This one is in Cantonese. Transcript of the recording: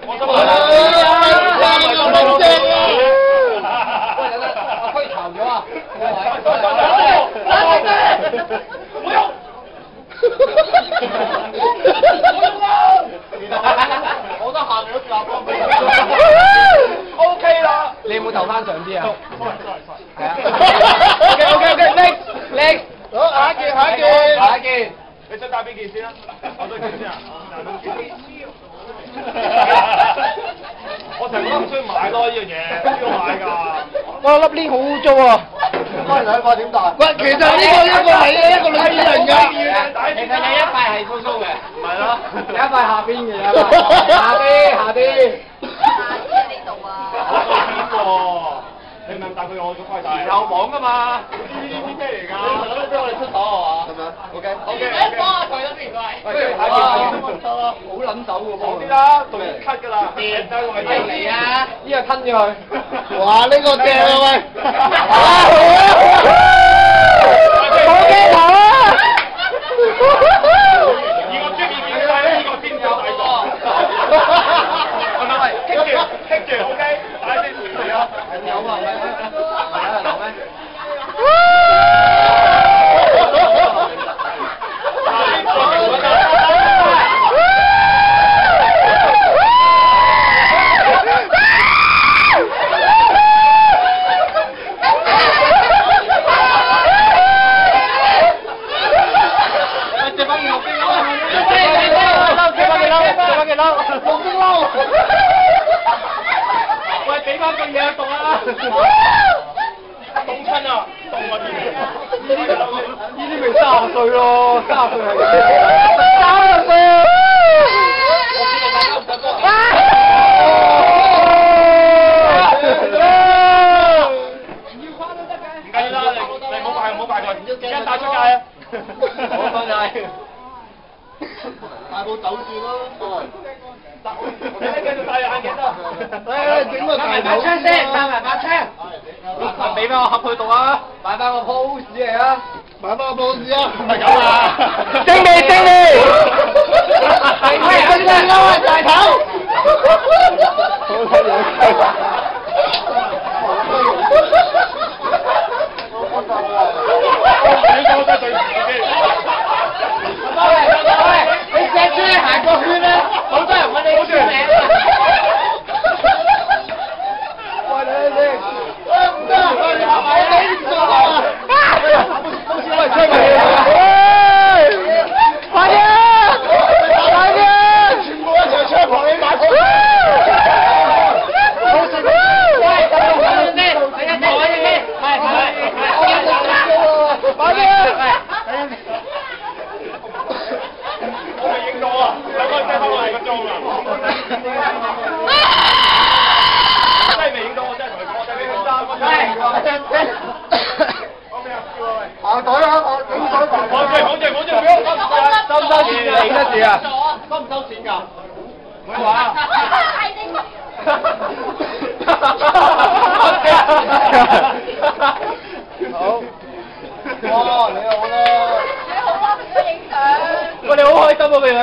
我推巢咗啊！唔用。我得閒咗集 OK 啦。你有冇投翻上啲啊？係啊。OK，next。好，下一件。你想打邊件先啊？我對件先啊。我成日覺得唔需要買咯呢樣嘢，需要買㗎。哇！粒鏈好污糟啊！翻嚟一塊點大？喂，其實呢個一個係一個女主人㗎。其實有一塊係粗粗嘅，唔係咯，有一塊下邊嘅，有一塊下啲。呢度啊！你唔係帶佢我個快遞？有網㗎嘛？呢啲咩嚟㗎？你諗俾我哋出手係嘛？係咪 ？OK。你幫下佢啦，唔該。喂，下一件得啦，好撚手㗎喎！講啲啦，仲要 cut 㗎啦。掂得我哋嚟啊！呢個吞咗佢。哇！呢個正啊喂！好鏡頭啊！以我專業見解呢個先有睇過。係咪？棘住 ，OK， 打先嚟啊！有啊，係啊，有咩？喂，俾翻份嘢讀啊！凍親啊！凍啊！呢啲咪30歲咯，30歲係30歲啊！唔緊要啦，你唔好怪佢，而家帶出街啊！好多謝。大步走住咯。你繼續戴眼鏡啦。整個大把槍先，帶埋把槍。俾翻我盒去讀啊！擺翻個 pose 嚟啊！買翻個 pose 啊！唔係咁啊！升你！係佢哋撈大頭。好睇嘢。你講得對自己。你隻豬行個圈咧，好多人問你簽名啊！喂，你先，唔得，我你唔做啊！喂，出嚟啊！快啲！全部一齊出旁你買貨。我未影到啊！兩個人擠翻我哋個鐘啊！真係未影到，我真係同你講，我真係未影到。下台啦，我影咗台。講住，收唔收錢啊？影得住啊？收唔收錢㗎？唔會話。好。哇！你好啦。你好啦，唔該影相。我哋好開心啊，佢樣。